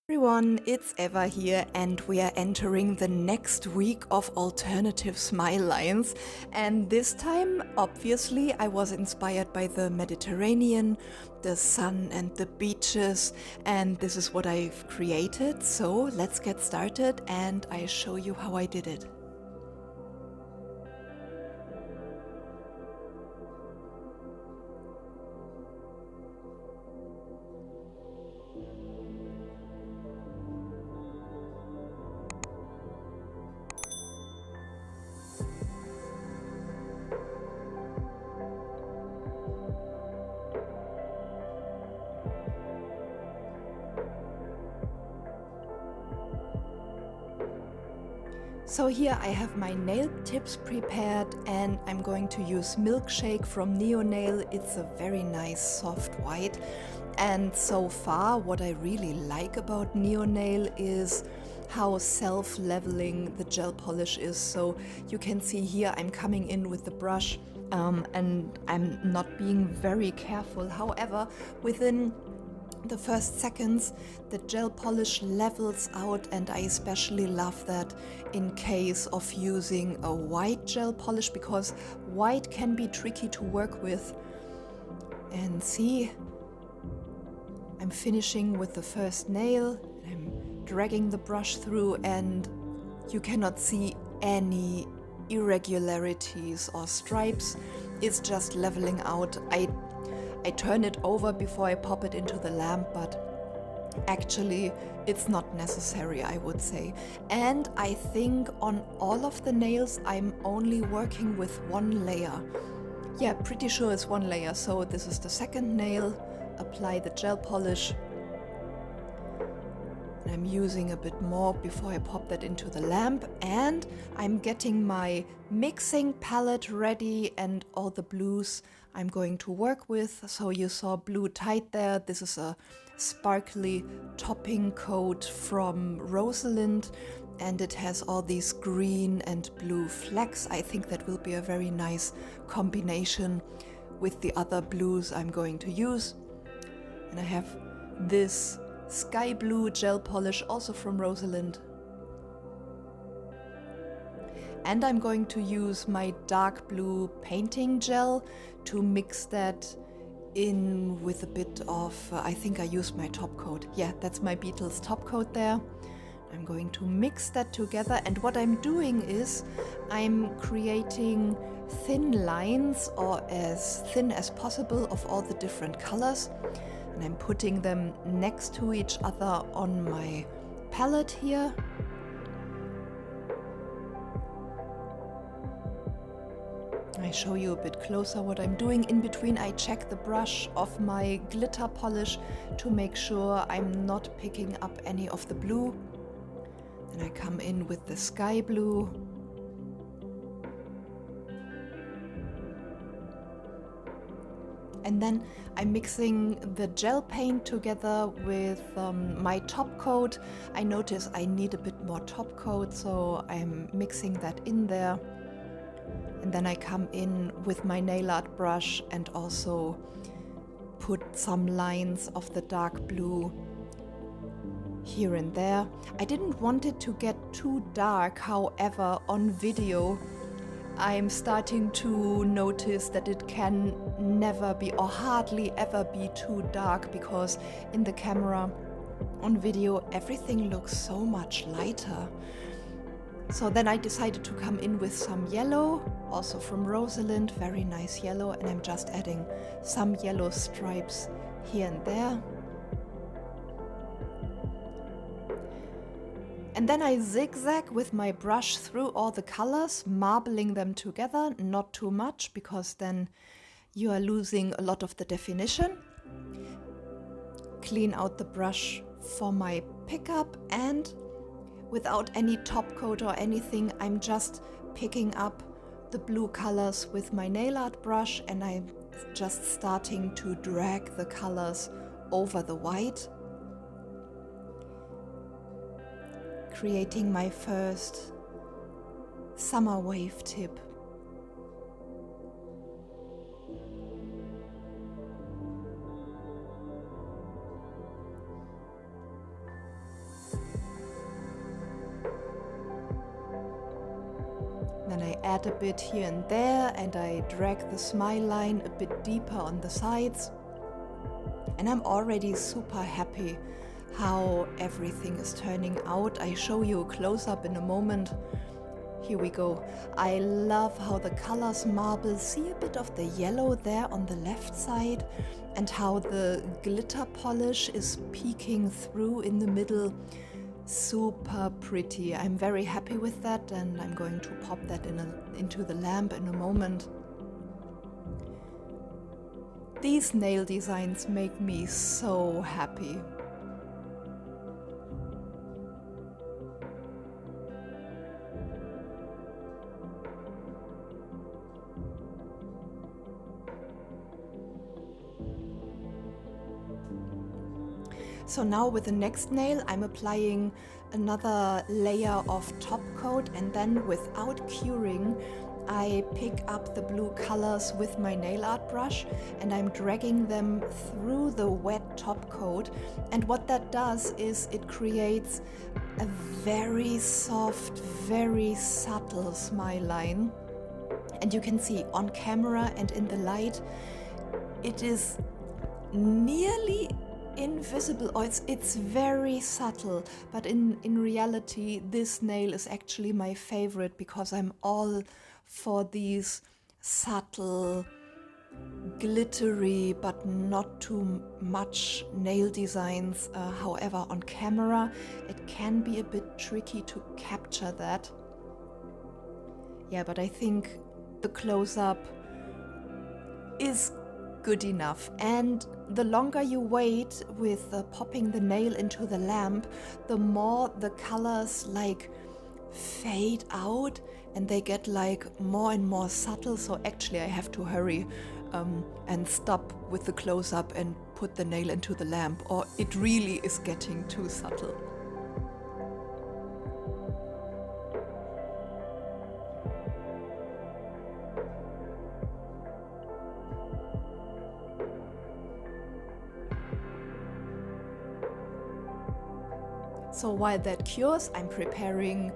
Everyone, it's Eva here, and we are entering the next week of alternative smile lines. And this time, obviously, I was inspired by the Mediterranean, the sun, and the beaches, and this is what I've created. So let's get started, and I show you how I did it. So here I have my nail tips prepared, and I'm going to use Milkshake from Neonail. It's a very nice soft white. And so far what I really like about Neonail is how self-leveling the gel polish is. So you can see here I'm coming in with the brush and I'm not being very careful. However, within the first seconds the gel polish levels out, and I especially love that in case of using a white gel polish, because white can be tricky to work with. And see, I'm finishing with the first nail, I'm dragging the brush through, and you cannot see any irregularities or stripes. It's just leveling out. I turn it over before I pop it into the lamp, but actually it's not necessary, I would say. And I think on all of the nails I'm only working with one layer. Yeah, pretty sure it's one layer. So this is the second nail. Apply the gel polish. And I'm using a bit more before I pop that into the lamp, and I'm getting my mixing palette ready and all the blues I'm going to work with. So you saw blue tide there. This is a sparkly topping coat from Rosalind, and it has all these green and blue flecks. I think that will be a very nice combination with the other blues I'm going to use. And I have this sky blue gel polish, also from Rosalind. And I'm going to use my dark blue painting gel to mix that in with a bit of, I think I used my top coat. Yeah, that's my Beetles top coat there. I'm going to mix that together, and what I'm doing is I'm creating thin lines, or as thin as possible, of all the different colors. And I'm putting them next to each other on my palette here. I show you a bit closer what I'm doing. In between I check the brush of my glitter polish to make sure I'm not picking up any of the blue. Then I come in with the sky blue. And then I'm mixing the gel paint together with my top coat. I notice I need a bit more top coat, so I'm mixing that in there. And then I come in with my nail art brush and also put some lines of the dark blue here and there. I didn't want it to get too dark, however, on video I'm starting to notice that it can never be, or hardly ever be, too dark, because in the camera, on video, everything looks so much lighter. So then I decided to come in with some yellow, also from Rosalind, very nice yellow, and I'm just adding some yellow stripes here and there. And then I zigzag with my brush through all the colors, marbling them together, not too much, because then you are losing a lot of the definition. Clean out the brush for my pickup, and without any top coat or anything, I'm just picking up the blue colors with my nail art brush, and I'm just starting to drag the colors over the white, creating my first summer wave tip. add a bit here and there, and I drag the smile line a bit deeper on the sides. And I'm already super happy how everything is turning out. I show you a close-up in a moment. Here we go. I love how the colors marble. See a bit of the yellow there on the left side, and how the glitter polish is peeking through in the middle. Super pretty. I'm very happy with that, and I'm going to pop that into the lamp in a moment. These nail designs make me so happy. So now with the next nail, I'm applying another layer of top coat, and then without curing, I pick up the blue colors with my nail art brush and I'm dragging them through the wet top coat. And what that does is it creates a very soft, very subtle smile line. And you can see on camera and in the light, it is nearly invisible, or it's very subtle, but in reality this nail is actually my favorite because I'm all for these subtle, glittery but not too much nail designs. However, on camera it can be a bit tricky to capture that. Yeah, but I think the close-up is good enough, and the longer you wait with popping the nail into the lamp, the more the colors like fade out and they get like more and more subtle. So actually I have to hurry and stop with the close-up and put the nail into the lamp, or it really is getting too subtle. So while that cures, I'm preparing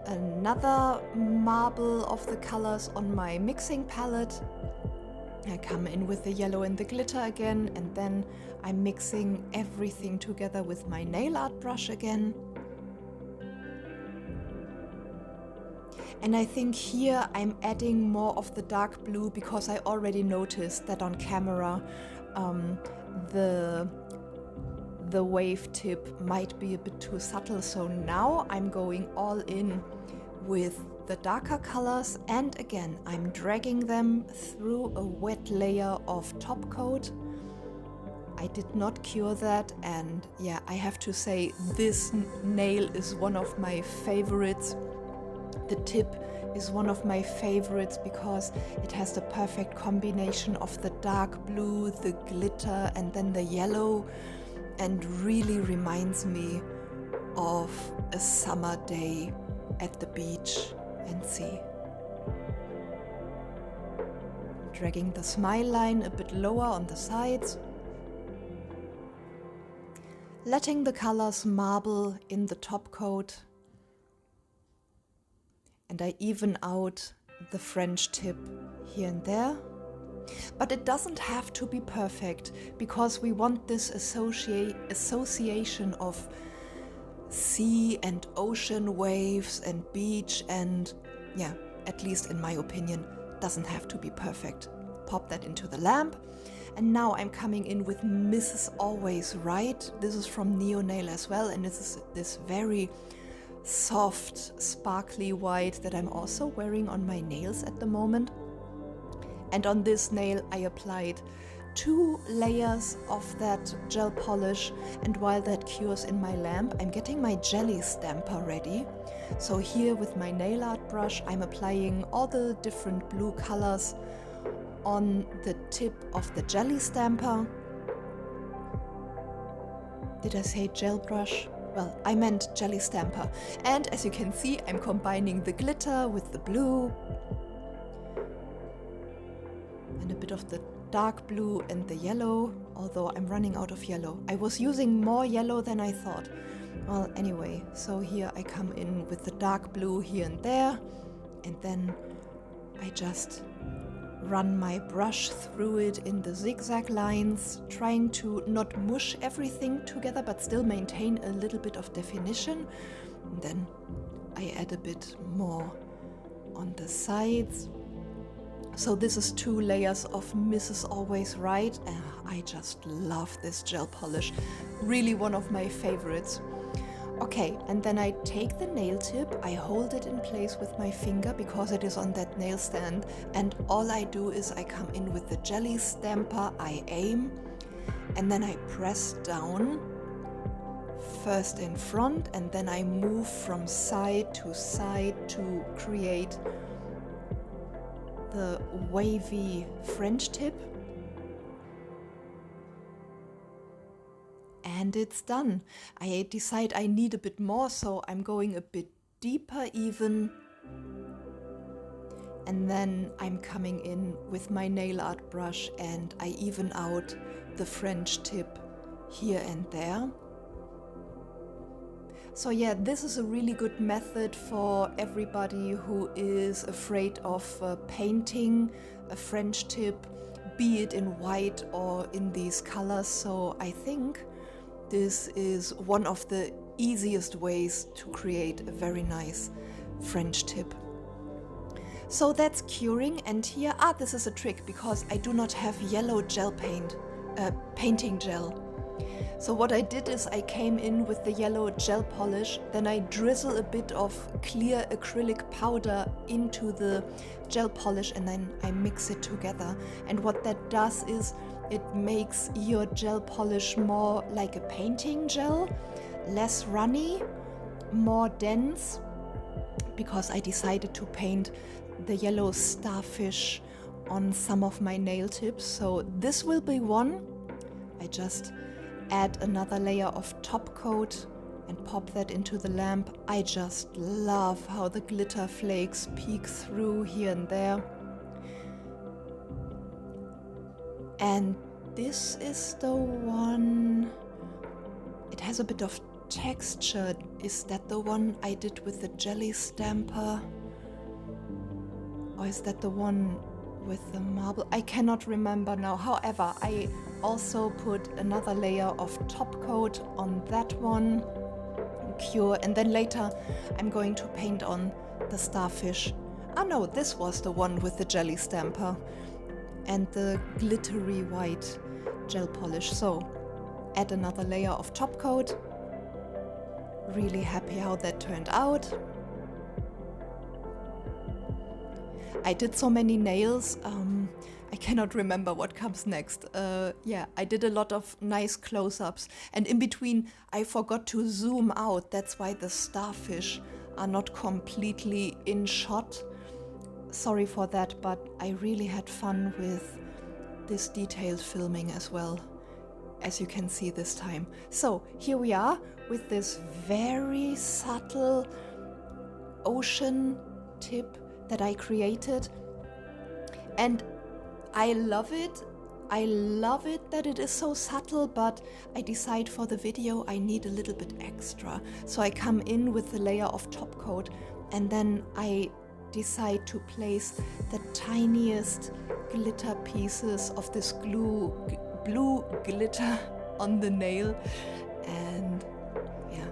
another marble of the colors on my mixing palette. I come in with the yellow and the glitter again, and then I'm mixing everything together with my nail art brush again. And I think here I'm adding more of the dark blue because I already noticed that on camera the wave tip might be a bit too subtle. So now I'm going all in with the darker colors, and again I'm dragging them through a wet layer of top coat. I did not cure that, and yeah, I have to say this nail is one of my favorites. The tip is one of my favorites because it has the perfect combination of the dark blue, the glitter, and then the yellow, and really reminds me of a summer day at the beach and sea. Dragging the smile line a bit lower on the sides, letting the colors marble in the top coat, and I even out the French tip here and there. But it doesn't have to be perfect because we want this association of sea and ocean waves and beach, and yeah, at least in my opinion, doesn't have to be perfect. Pop that into the lamp, and now I'm coming in with Mrs. Always Right. This is from Neonail as well, and this is this very soft, sparkly white that I'm also wearing on my nails at the moment. And on this nail I applied 2 layers of that gel polish, and while that cures in my lamp, I'm getting my jelly stamper ready. So here with my nail art brush, I'm applying all the different blue colors on the tip of the jelly stamper. Did I say gel brush? Well, I meant jelly stamper. And as you can see, I'm combining the glitter with the blue, and a bit of the dark blue and the yellow, although I'm running out of yellow. I was using more yellow than I thought. Well, anyway, so here I come in with the dark blue here and there, and then I just run my brush through it in the zigzag lines, trying to not mush everything together but still maintain a little bit of definition. And then I add a bit more on the sides. So this is 2 layers of Mrs. Always Right. I just love this gel polish, really one of my favorites. Okay, and then I take the nail tip, I hold it in place with my finger because it is on that nail stand, and all I do is I come in with the jelly stamper, I aim, and then I press down, first in front, and then I move from side to create the wavy French tip. And it's done. I decide I need a bit more, so I'm going a bit deeper even. And then I'm coming in with my nail art brush and I even out the French tip here and there. So yeah, this is a really good method for everybody who is afraid of painting a French tip, be it in white or in these colors. So I think this is one of the easiest ways to create a very nice French tip. So that's curing, and here, this is a trick because I do not have yellow gel painting gel. So what I did is I came in with the yellow gel polish, then I drizzle a bit of clear acrylic powder into the gel polish and then I mix it together. And what that does is it makes your gel polish more like a painting gel, less runny, more dense, because I decided to paint the yellow starfish on some of my nail tips. So this will be one. I just add another layer of top coat and pop that into the lamp. I just love how the glitter flakes peek through here and there. And this is the one, it has a bit of texture. Is that the one I did with the jelly stamper? Or is that the one with the marble? I cannot remember now. However, I also put another layer of top coat on that one, cure, and then later I'm going to paint on the starfish. No, this was the one with the jelly stamper and the glittery white gel polish. So add another layer of top coat. Really happy how that turned out. I did so many nails, I cannot remember what comes next. Yeah, I did a lot of nice close-ups, and in between I forgot to zoom out. That's why the starfish are not completely in shot. Sorry for that, but I really had fun with this detailed filming as well, as you can see this time. So here we are with this very subtle ocean tip that I created, and I love it. I love it that it is so subtle, but I decide for the video I need a little bit extra. So I come in with the layer of top coat, and then I decide to place the tiniest glitter pieces of this blue glitter on the nail, and yeah,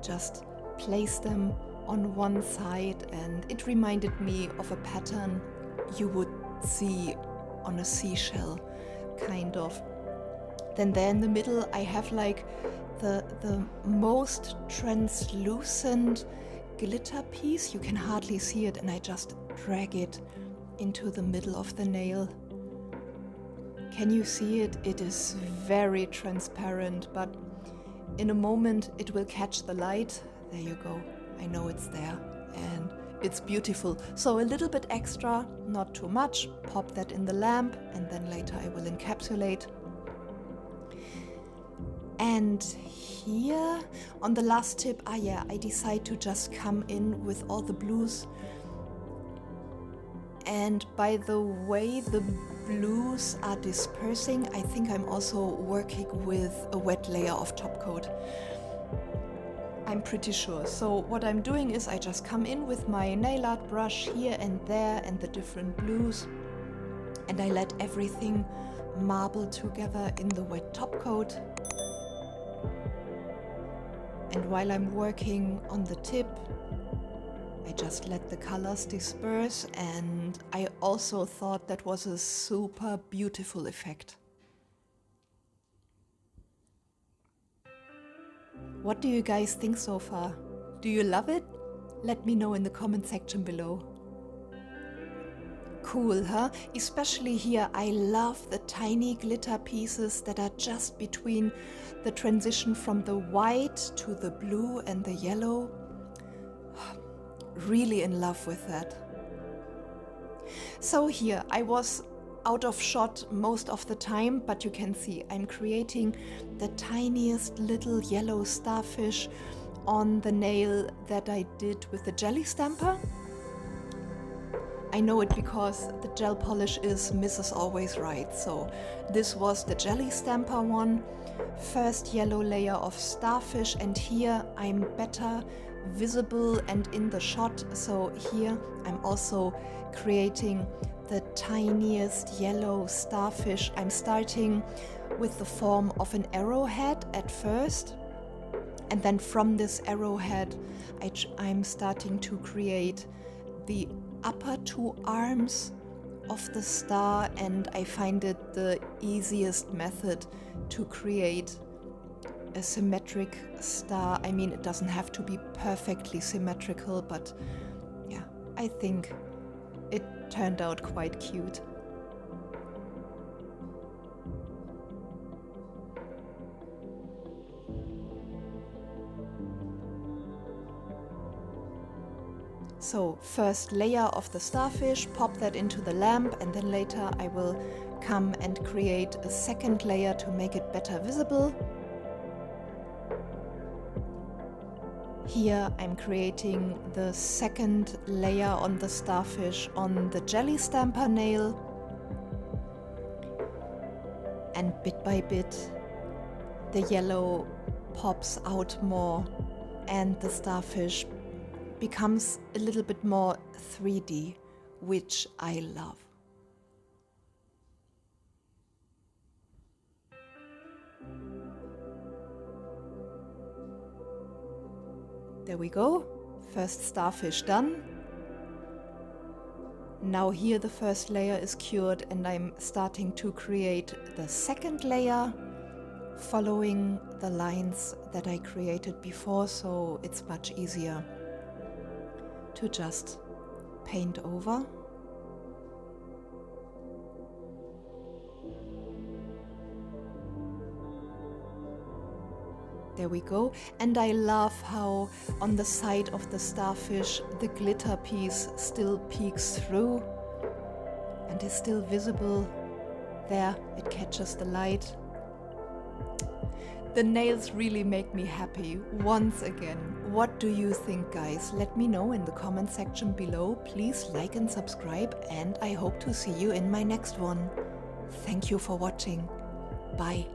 just place them on one side, and it reminded me of a pattern you would see on a seashell, kind of. Then there in the middle I have like the most translucent glitter piece. You can hardly see it, and I just drag it into the middle of the nail. Can you see it? It is very transparent, but in a moment it will catch the light. There you go. I know it's there, and it's beautiful. So a little bit extra, not too much. Pop that in the lamp, and then later I will encapsulate. And here on the last tip, I decide to just come in with all the blues. And by the way the blues are dispersing, I think I'm also working with a wet layer of top coat. I'm pretty sure. So what I'm doing is I just come in with my nail art brush here and there and the different blues, and I let everything marble together in the wet top coat. And while I'm working on the tip, I just let the colors disperse, and I also thought that was a super beautiful effect. What do you guys think so far? Do you love it? Let me know in the comment section below. Cool, huh? Especially here, I love the tiny glitter pieces that are just between the transition from the white to the blue and the yellow. Really in love with that. So here, I was out of shot most of the time, but you can see I'm creating the tiniest little yellow starfish on the nail that I did with the jelly stamper. I know it because the gel polish is Mrs. Always Right, so this was the jelly stamper one. First yellow layer of starfish, and here I'm better visible and in the shot, so here I'm also creating the tiniest yellow starfish. I'm starting with the form of an arrowhead at first, and then from this arrowhead I'm starting to create the upper two arms of the star, and I find it the easiest method to create a symmetric star. I mean, it doesn't have to be perfectly symmetrical, but yeah, I think it turned out quite cute. So first layer of the starfish, pop that into the lamp, and then later I will come and create a second layer to make it better visible. Here I'm creating the second layer on the starfish on the jelly stamper nail, and bit by bit the yellow pops out more and the starfish becomes a little bit more 3D, which I love. There we go, first starfish done. Now here the first layer is cured, and I'm starting to create the second layer, following the lines that I created before, so it's much easier to just paint over. There we go, and I love how on the side of the starfish the glitter piece still peeks through and is still visible. There, it catches the light. The nails really make me happy once again. What do you think, guys? Let me know in the comment section below. Please like and subscribe, and I hope to see you in my next one. Thank you for watching. Bye.